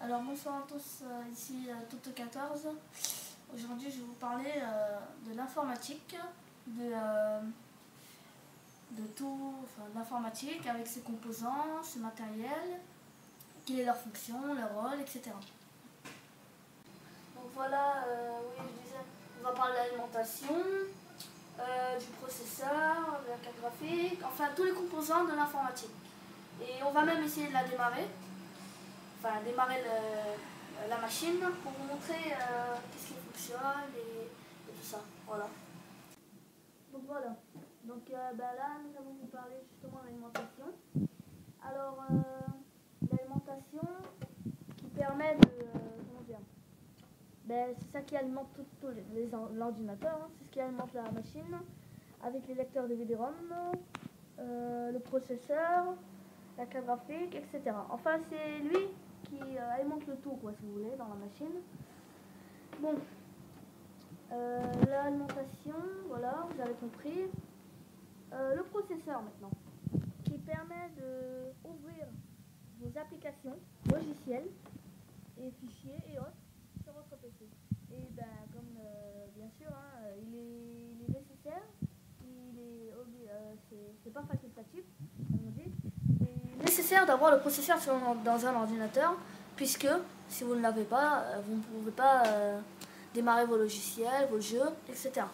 Alors bonsoir à tous, ici Toto14. Aujourd'hui je vais vous parler de l'informatique, de tout, enfin de l'informatique avec ses composants, ses matériels, quelle est leur fonction, leur rôle, etc. Donc voilà, oui je disais, on va parler de l'alimentation, du processeur, de la carte graphique, enfin tous les composants de l'informatique. Et on va même essayer de la démarrer. Enfin, démarrer la machine pour vous montrer qu'est-ce qui fonctionne et tout ça. Voilà. Donc voilà. Donc là, nous allons vous parler justement de l'alimentation. Alors, l'alimentation qui permet de... comment dire, c'est ça qui alimente tout l'ordinateur. Hein. C'est ce qui alimente la machine avec les lecteurs de CD-ROM, le processeur, la carte graphique, etc. Enfin, c'est lui qui alimente le tout, quoi, si vous voulez, dans la machine. Bon, l'alimentation, voilà, vous avez compris. Le processeur maintenant, qui permet d'ouvrir vos applications, logiciels et fichiers et autres sur votre PC. Et comme bien sûr, hein, il est nécessaire, c'est pas facultatif, comme on dit. Il est nécessaire d'avoir le processeur dans un ordinateur, puisque si vous ne l'avez pas, vous ne pouvez pas démarrer vos logiciels, vos jeux, etc.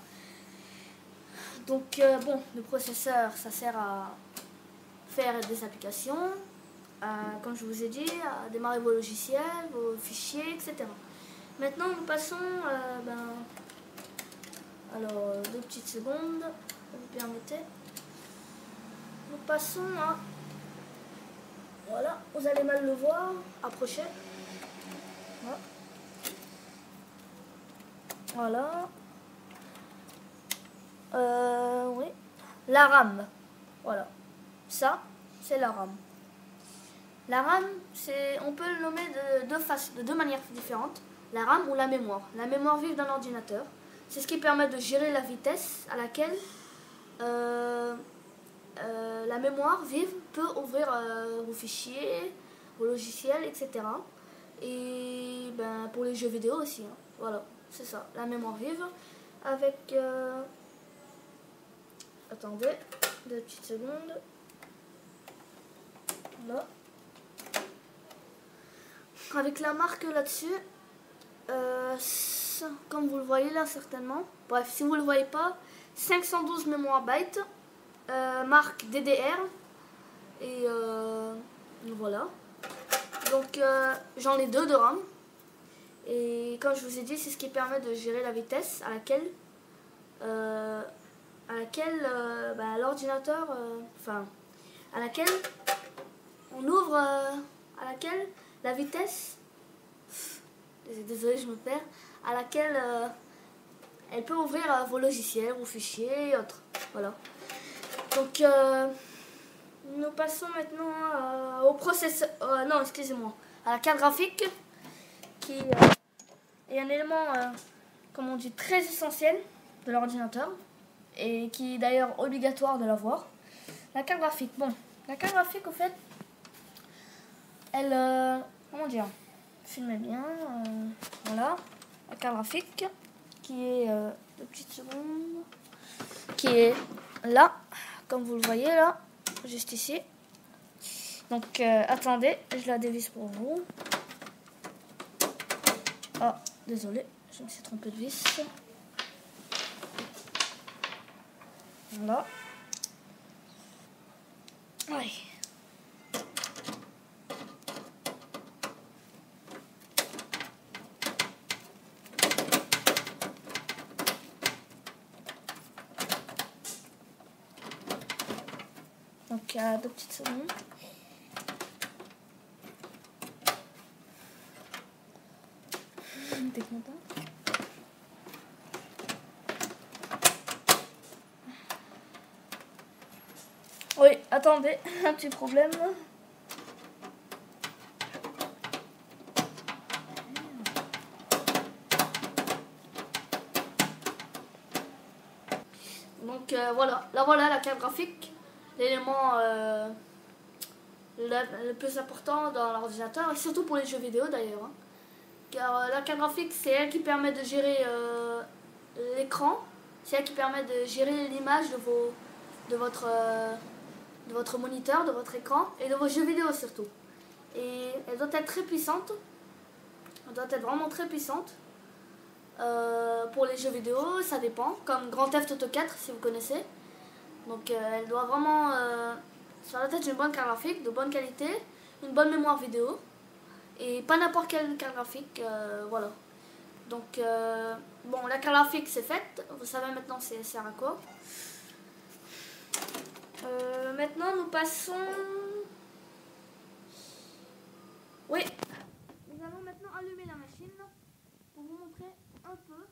Donc bon, le processeur, ça sert à faire des applications, comme je vous ai dit, à démarrer vos logiciels, vos fichiers, etc. Maintenant, nous passons, alors 2 petites secondes, vous permettez. Nous passons à, voilà, vous allez mal le voir, approchez. Voilà. Oui. La RAM. Voilà. Ça, c'est la RAM. La RAM, on peut le nommer de deux manières différentes. La RAM ou la mémoire. La mémoire vive d'un ordinateur. C'est ce qui permet de gérer la vitesse à laquelle la mémoire vive peut ouvrir vos fichiers, vos logiciels, etc. Et pour les jeux vidéo aussi. Hein. Voilà, c'est ça, la mémoire vive. Avec... attendez, 2 petites secondes. Là. Avec la marque là-dessus, comme vous le voyez là certainement, bref, si vous ne le voyez pas, 512 mémoire bytes, marque DDR, et voilà. Donc j'en ai 2 de RAM, et comme je vous ai dit, c'est ce qui permet de gérer la vitesse à laquelle l'ordinateur, à laquelle on ouvre, à laquelle la vitesse, désolé je me perds, à laquelle elle peut ouvrir vos logiciels, vos fichiers et autres. Voilà. Donc nous passons maintenant au processeur, non excusez-moi, à la carte graphique qui est un élément, comme on dit, très essentiel de l'ordinateur et qui est d'ailleurs obligatoire de l'avoir. La carte graphique, bon, la carte graphique au fait, elle, comment dire, filmez bien, voilà, la carte graphique qui est, 2 petites secondes, qui est là, comme vous le voyez là, juste ici. Donc attendez, je la dévisse pour vous. Ah, désolé, je me suis trompé de vis. Voilà. Ouais. Donc 2 petites secondes. T'es content? Oui, attendez, un petit problème. Donc voilà, là voilà la carte graphique, l'élément le plus important dans l'ordinateur, et surtout pour les jeux vidéo d'ailleurs. Hein. Car la carte graphique, c'est elle qui permet de gérer l'écran, c'est elle qui permet de gérer l'image de votre moniteur, de votre écran et de vos jeux vidéo surtout. Et elle doit être très puissante, elle doit être vraiment très puissante. Pour les jeux vidéo, ça dépend, comme Grand Theft Auto 4 si vous connaissez. Donc elle doit vraiment, sur la tête une bonne carte graphique, de bonne qualité, une bonne mémoire vidéo. Et pas n'importe quelle carte graphique, voilà. Donc, bon, la carte graphique c'est faite, vous savez maintenant c'est sert à quoi. Maintenant nous passons... Oui, nous allons maintenant allumer la machine pour vous montrer un peu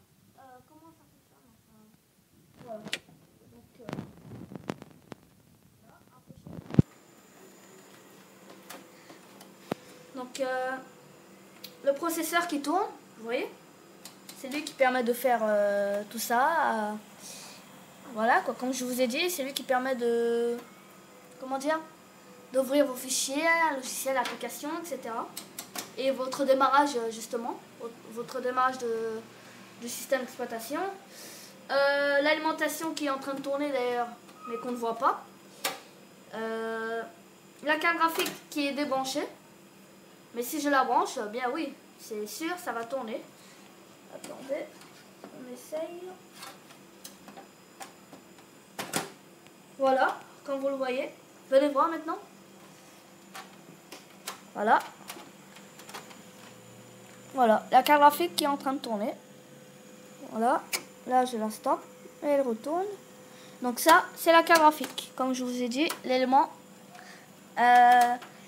comment ça fonctionne. Enfin, voilà. Donc, donc le processeur qui tourne, vous voyez, c'est lui qui permet de faire tout ça. Voilà, quoi, comme je vous ai dit, c'est lui qui permet de, comment dire, d'ouvrir vos fichiers, logiciels, applications, etc. Et votre démarrage, justement, votre démarrage du système d'exploitation. L'alimentation qui est en train de tourner d'ailleurs, mais qu'on ne voit pas. La carte graphique qui est débranchée. Mais si je la branche, bien oui, c'est sûr, ça va tourner. Attendez, on essaye. Voilà, comme vous le voyez. Venez voir maintenant. Voilà. Voilà, la carte graphique qui est en train de tourner. Voilà, là je la stoppe et elle retourne. Donc ça, c'est la carte graphique. Comme je vous ai dit, l'élément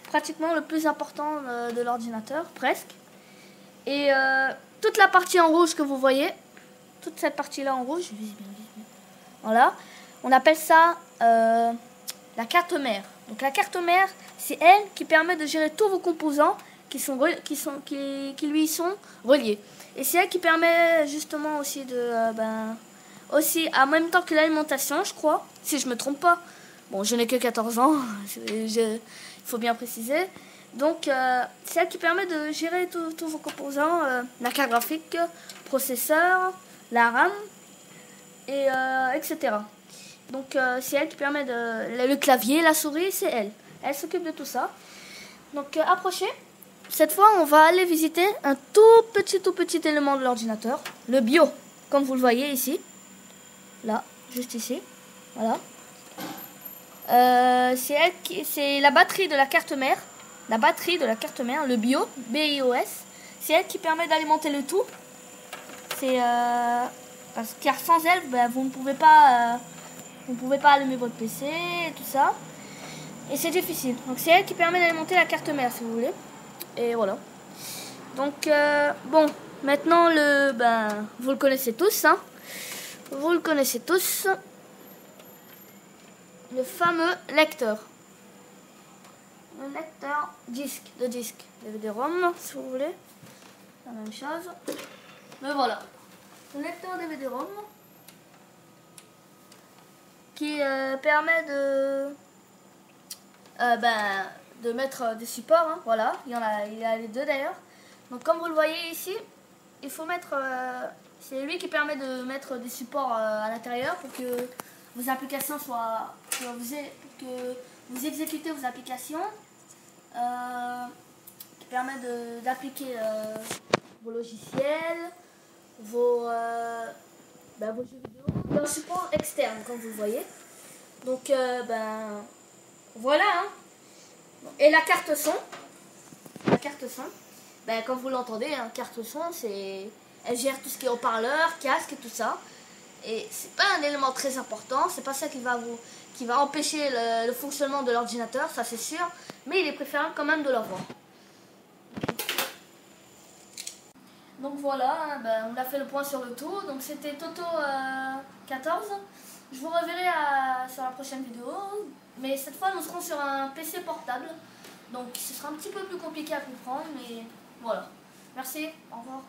pratiquement le plus important de l'ordinateur, presque. Et toute la partie en rouge que vous voyez, toute cette partie-là en rouge, voilà, on appelle ça la carte mère. Donc la carte mère, c'est elle qui permet de gérer tous vos composants qui lui sont reliés. Et c'est elle qui permet justement aussi de aussi en même temps que l'alimentation, je crois, si je me trompe pas. Bon, je n'ai que 14 ans, il faut bien préciser. Donc c'est elle qui permet de gérer tous vos composants, la carte graphique, processeur, la RAM, et etc. Donc c'est elle qui permet le clavier, la souris, c'est elle. Elle s'occupe de tout ça. Donc approchez. Cette fois, on va aller visiter un tout petit élément de l'ordinateur, le BIOS, comme vous le voyez ici. Là, juste ici. Voilà. C'est la batterie de la carte mère. La batterie de la carte mère, le BIOS, B-I-O-S. C'est elle qui permet d'alimenter le tout. Car sans elle, vous ne pouvez pas allumer votre PC et tout ça. Et c'est difficile. Donc c'est elle qui permet d'alimenter la carte mère si vous voulez. Et voilà. Donc bon, maintenant vous le connaissez tous, hein. Vous le connaissez tous. Le fameux lecteur. Le lecteur de disque. DVD-ROM, si vous voulez. La même chose. Mais voilà. Le lecteur DVD-ROM qui permet de mettre des supports. Hein, voilà, il y a les deux d'ailleurs. Donc comme vous le voyez ici, il faut mettre... c'est lui qui permet de mettre des supports à l'intérieur pour que vos applications soient... pour que vous exécutez vos applications. Qui permet d'appliquer vos logiciels, vos jeux vidéo. Un support externe comme vous le voyez. Donc voilà. Hein. Et la carte son. Comme vous l'entendez, hein, carte son, elle gère tout ce qui est haut-parleur, casque et tout ça. Et c'est pas un élément très important, c'est pas ça qui va empêcher le fonctionnement de l'ordinateur, ça c'est sûr, mais il est préférable quand même de l'avoir. Donc voilà, on a fait le point sur le tout. Donc c'était Toto 14. Je vous reverrai sur la prochaine vidéo, mais cette fois nous serons sur un PC portable. Donc ce sera un petit peu plus compliqué à comprendre, mais voilà. Merci, au revoir.